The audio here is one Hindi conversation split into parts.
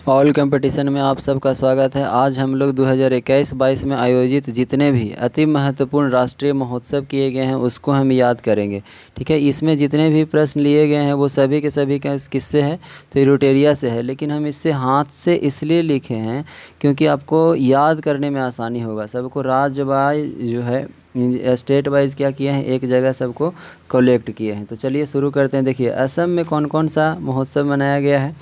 ऑल कंपटीशन में आप सबका स्वागत है। आज हम लोग 2021-22 में आयोजित जितने भी अति महत्वपूर्ण राष्ट्रीय महोत्सव किए गए हैं उसको हम याद करेंगे। ठीक है, इसमें जितने भी प्रश्न लिए गए हैं वो सभी के सभी किससे है, तो इरोटेरिया से है। लेकिन हम इससे हाथ से इसलिए लिखे हैं क्योंकि आपको याद करने में आसानी होगा। सबको राज्य वाइज जो है स्टेट वाइज क्या किए हैं, एक जगह सबको कलेक्ट किए हैं। तो चलिए शुरू करते हैं। देखिए असम में कौन कौन सा महोत्सव मनाया गया है।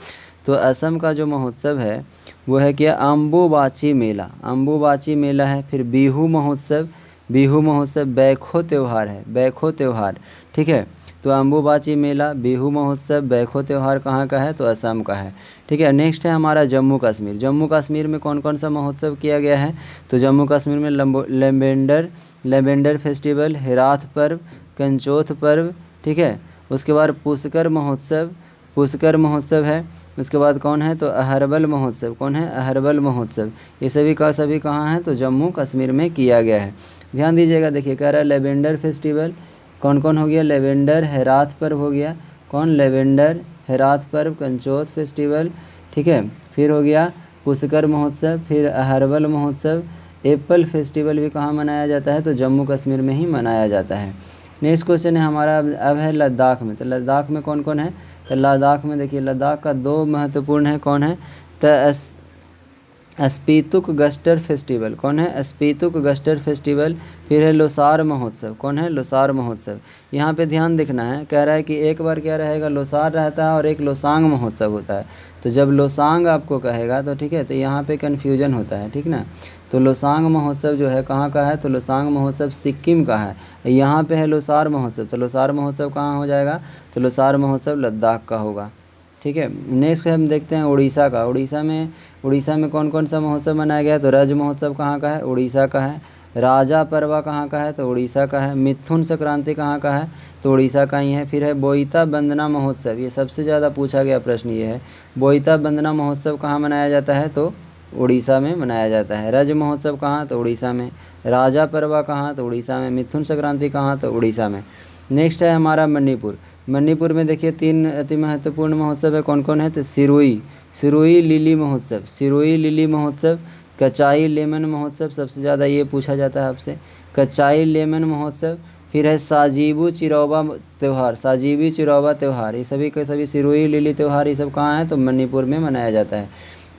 तो असम का जो महोत्सव है वो है क्या, अम्बुबाची मेला। अम्बुबाची मेला है। फिर बिहू महोत्सव, बिहू महोत्सव बैखो त्यौहार है, बैखो त्यौहार। ठीक है, तो अम्बुबाची मेला, बिहू महोत्सव, बैखो त्यौहार कहाँ का है, तो असम का है। ठीक है, नेक्स्ट है हमारा जम्मू कश्मीर। जम्मू कश्मीर में कौन कौन सा महोत्सव किया गया है, तो जम्मू कश्मीर में लेबेंडर फेस्टिवल, हेराथ पर्व, कंचोथ पर्व। ठीक है, उसके बाद पुष्कर महोत्सव, पुष्कर महोत्सव है। उसके बाद कौन है, तो अहरबल महोत्सव। कौन है, अहरबल महोत्सव। ये सभी का सभी कहाँ है, तो जम्मू कश्मीर में किया गया है। ध्यान दीजिएगा। देखिए कह रहा है लेवेंडर फेस्टिवल कौन कौन हो गया, लेवेंडर हेराथ पर्व हो गया। कौन, लेवेंडर हेराथ पर्व, कंचोथ फेस्टिवल। ठीक है, फिर हो गया पुष्कर महोत्सव, फिर अहरबल महोत्सव। एप्पल फेस्टिवल भी कहाँ मनाया जाता है, तो जम्मू कश्मीर में ही मनाया जाता है। नेक्स्ट क्वेश्चन है हमारा अब है लद्दाख में। तो लद्दाख में कौन कौन है, तो लद्दाख में देखिए लद्दाख का दो महत्वपूर्ण है। कौन है, तो स्पीतुक गस्टर फेस्टिवल। कौन है, स्पीतुक गस्टर फेस्टिवल। फिर है लोसार महोत्सव। कौन है, लोसार महोत्सव। यहाँ पे ध्यान देखना है, कह रहा है कि एक बार क्या रहेगा, लोसार रहता है और एक लोसांग महोत्सव होता है। तो जब लोसांग आपको कहेगा तो ठीक है, तो यहाँ पे कन्फ्यूजन होता है। ठीक ना, तो लोसांग महोत्सव जो है कहाँ का है, तो लोसांग महोत्सव सिक्किम का है। यहाँ पे है लोसार महोत्सव, तो लोसार महोत्सव कहाँ हो जाएगा, तो लोसार महोत्सव लद्दाख का होगा। ठीक है, नेक्स्ट हम देखते हैं उड़ीसा का। उड़ीसा में कौन कौन सा महोत्सव मनाया गया, तो रज महोत्सव कहाँ का है, उड़ीसा का है। राजा परवा कहाँ का है, तो उड़ीसा का है। मिथुन संक्रांति कहाँ का है, तो उड़ीसा का ही है। फिर है बोईता बंदना महोत्सव। ये सबसे ज़्यादा पूछा गया प्रश्न ये है, बोईता बंदना महोत्सव कहाँ मनाया जाता है, तो उड़ीसा में मनाया जाता है। रज महोत्सव कहाँ, तो उड़ीसा में। राजा परवा कहाँ, तो उड़ीसा में। मिथुन संक्रांति कहाँ, तो उड़ीसा में। नेक्स्ट है हमारा मणिपुर। मणिपुर में देखिए तीन अति महत्वपूर्ण महोत्सव है। कौन कौन है, तो सिरोई लिली महोत्सव, सिरोई लिली महोत्सव। कचाई लेमन महोत्सव, सबसे ज़्यादा ये पूछा जाता है आपसे, कचाई लेमन महोत्सव। फिर है साजीबू चिरौबा त्यौहार, साजीबी चिरौबा त्यौहार। ये सभी के सभी सिरोई लिली त्यौहार ये सब कहाँ है, तो मणिपुर में मनाया जाता है।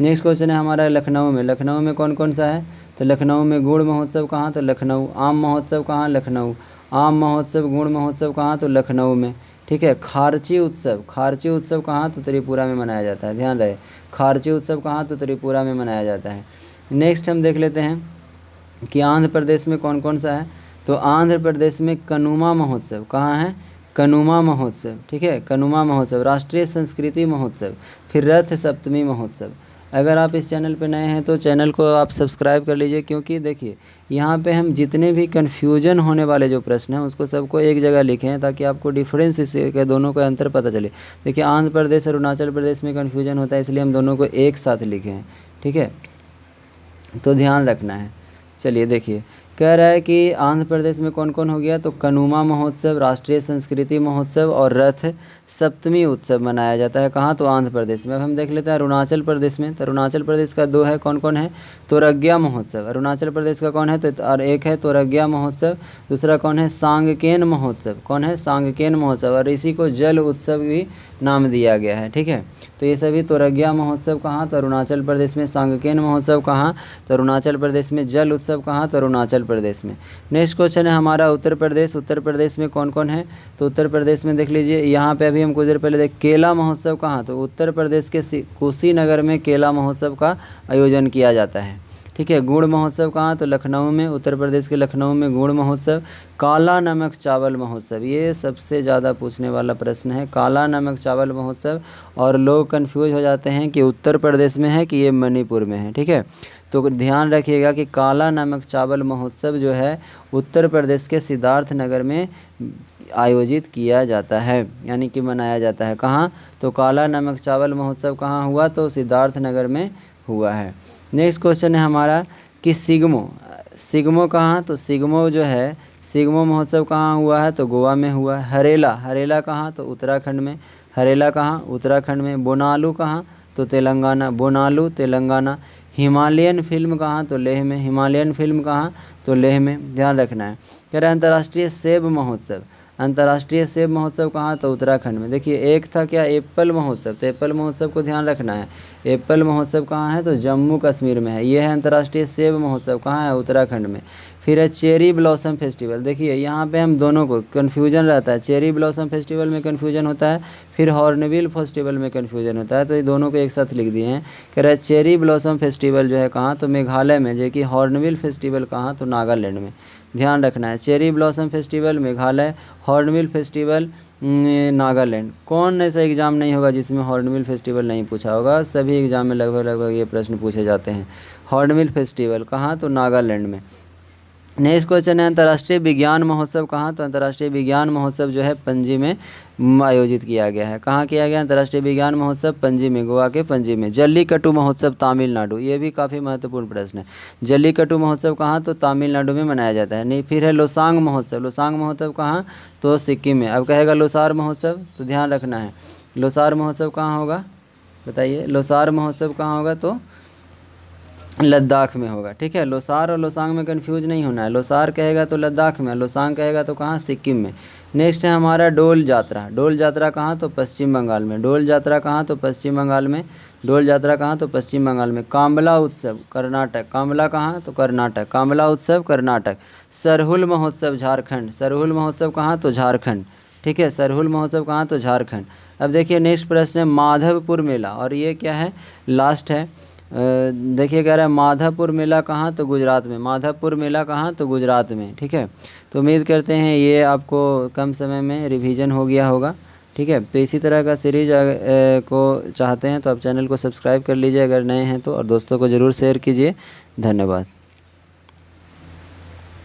नेक्स्ट क्वेश्चन है हमारा लखनऊ में। लखनऊ में कौन कौन सा है, तो लखनऊ में गुड़ महोत्सव कहाँ, तो लखनऊ। आम महोत्सव कहाँ, लखनऊ। आम महोत्सव गुड़ महोत्सव कहाँ, तो लखनऊ में। ठीक है, खारची उत्सव, खारची उत्सव कहाँ, तो त्रिपुरा में मनाया जाता है। ध्यान रहे, खारची उत्सव कहाँ, तो त्रिपुरा में मनाया जाता है। नेक्स्ट हम देख लेते हैं कि आंध्र प्रदेश में कौन कौन सा है, तो आंध्र प्रदेश में कनुमा महोत्सव कहाँ है, कनुमा महोत्सव। ठीक है, कनुमा महोत्सव, राष्ट्रीय संस्कृति महोत्सव। फिर रथ सप्तमी महोत्सव। अगर आप इस चैनल पर नए हैं तो चैनल को आप सब्सक्राइब कर लीजिए, क्योंकि देखिए यहाँ पे हम जितने भी कन्फ्यूजन होने वाले जो प्रश्न हैं उसको सबको एक जगह लिखे हैं ताकि आपको डिफरेंस इसके दोनों का अंतर पता चले। देखिए आंध्र प्रदेश अरुणाचल प्रदेश में कन्फ्यूजन होता है, इसलिए हम दोनों को एक साथ लिखे हैं। ठीक है, तो ध्यान रखना है। चलिए देखिए, कह रहा है कि आंध्र प्रदेश में कौन कौन हो गया, तो कनुमा महोत्सव, राष्ट्रीय संस्कृति महोत्सव और रथ सप्तमी उत्सव मनाया जाता है। कहाँ, तो आंध्र प्रदेश में। अब हम देख लेते हैं अरुणाचल प्रदेश में। तो अरुणाचल प्रदेश का दो है, कौन कौन है, तोरग्या महोत्सव। अरुणाचल प्रदेश का कौन है, तो और एक है तोरग्या महोत्सव, दूसरा कौन है, सांगकेन महोत्सव। कौन है, सांगकेन महोत्सव, और इसी को जल उत्सव भी नाम दिया गया है। ठीक है, तो ये सभी तोरग्या महोत्सव कहाँ, तो अरुणाचल प्रदेश में। सांगकेन महोत्सव कहाँ, तो अरुणाचल प्रदेश में। जल उत्सव कहाँ, तो अरुणाचल प्रदेश में। नेक्स्ट क्वेश्चन है हमारा उत्तर प्रदेश। उत्तर प्रदेश में कौन कौन है, तो उत्तर प्रदेश में देख लीजिए, यहाँ पे अभी हम कुछ देर पहले केला महोत्सव कहाँ, तो उत्तर प्रदेश के कुशीनगर में केला महोत्सव का आयोजन किया जाता है। ठीक है, गुड़ महोत्सव कहाँ, तो लखनऊ में। उत्तर प्रदेश के लखनऊ में गुड़ महोत्सव। काला नमक चावल महोत्सव, ये सबसे ज़्यादा पूछने वाला प्रश्न है, काला नमक चावल महोत्सव। और लोग कंफ्यूज हो जाते हैं कि उत्तर प्रदेश में है कि ये मणिपुर में है। ठीक है, तो ध्यान रखिएगा कि काला नमक चावल महोत्सव जो है उत्तर प्रदेश के सिद्धार्थ नगर में आयोजित किया जाता है, यानी कि मनाया जाता है। कहाँ, तो काला नमक चावल महोत्सव कहाँ हुआ, तो सिद्धार्थ नगर में हुआ है। नेक्स्ट क्वेश्चन है हमारा कि सिग्मो कहाँ, तो सिग्मो जो है सिग्मो महोत्सव कहाँ हुआ है, तो गोवा में हुआ है। हरेला कहाँ, तो उत्तराखंड में। हरेला कहाँ, उत्तराखंड में। बोनालू कहाँ, तो तेलंगाना। बोनालू तेलंगाना। हिमालयन फिल्म कहाँ, तो लेह में। हिमालयन फिल्म कहाँ, तो लेह में, ध्यान रखना है। कह रहा है अंतर्राष्ट्रीय सेब महोत्सव, अंतर्राष्ट्रीय सेब महोत्सव कहाँ, तो उत्तराखंड में। देखिए एक था क्या, एप्पल महोत्सव, तो एप्पल महोत्सव को ध्यान रखना है। एप्पल महोत्सव कहाँ है, तो जम्मू कश्मीर में है। ये है अंतर्राष्ट्रीय सेब महोत्सव, कहाँ है, उत्तराखंड में। फिर है चेरी ब्लॉसम फेस्टिवल। देखिए यहाँ पे हम दोनों को कन्फ्यूजन रहता है, चेरी ब्लॉसम फेस्टिवल में कन्फ्यूजन होता है, फिर हॉर्नबिल फेस्टिवल में कन्फ्यूजन होता है, तो ये दोनों को एक साथ लिख दिए हैं। कह रहा है चेरी ब्लॉसम फेस्टिवल जो है कहाँ, तो मेघालय में, जो कि हॉर्नबिल फेस्टिवल कहाँ, तो नागालैंड में। ध्यान रखना है, cherry blossom festival Meghalaya, hornbill festival Nagaland. कौन ऐसा एग्ज़ाम नहीं होगा जिसमें हॉर्नबिल फेस्टिवल नहीं पूछा होगा, सभी एग्ज़ाम में लगभग लगभग ये प्रश्न पूछे जाते हैं। हॉर्नबिल फेस्टिवल कहाँ, तो नागालैंड में। नेक्स्ट क्वेश्चन है अंतर्राष्ट्रीय विज्ञान महोत्सव कहाँ, तो अंतर्राष्ट्रीय विज्ञान महोत्सव जो है पणजी में आयोजित किया गया है। कहाँ किया गया अंतर्राष्ट्रीय विज्ञान महोत्सव, पणजी में, गोवा के पणजी में। जल्लीकट्टू महोत्सव तमिलनाडु, ये भी काफ़ी महत्वपूर्ण प्रश्न है। जल्लीकट्टू महोत्सव कहाँ, तो तमिलनाडु में मनाया जाता है। नहीं, फिर है लोसांग महोत्सव, लोसांग महोत्सव कहाँ, तो सिक्किम में। अब कहेगा लोसार महोत्सव, तो ध्यान रखना है लोसार महोत्सव कहाँ होगा, बताइए। लोसार महोत्सव कहाँ होगा, तो लद्दाख में होगा। ठीक है, लोसार और लोसांग में कंफ्यूज नहीं होना है। लोसार कहेगा तो लद्दाख में, लोसांग कहेगा तो कहाँ, सिक्किम में। नेक्स्ट है हमारा डोल यात्रा। डोल यात्रा कहाँ, तो पश्चिम बंगाल में। डोल यात्रा कहाँ, तो पश्चिम बंगाल में। डोल यात्रा कहाँ, तो पश्चिम बंगाल में। कांबला उत्सव कर्नाटक, कांबला कहाँ, तो कर्नाटक। कांबला उत्सव कर्नाटक। सरहुल महोत्सव झारखंड, सरहुल महोत्सव कहाँ, तो झारखंड। ठीक है, सरहुल महोत्सव कहाँ, तो झारखंड। अब देखिए नेक्स्ट प्रश्न है माधवपुर मेला, और ये क्या है, लास्ट है। देखिए कह रहा है माधवपुर मेला कहाँ, तो गुजरात में। माधवपुर मेला कहाँ, तो गुजरात में। ठीक है, तो उम्मीद करते हैं ये आपको कम समय में रिवीजन हो गया होगा। ठीक है, तो इसी तरह का सीरीज को चाहते हैं तो आप चैनल को सब्सक्राइब कर लीजिए अगर नए हैं तो, और दोस्तों को ज़रूर शेयर कीजिए। धन्यवाद।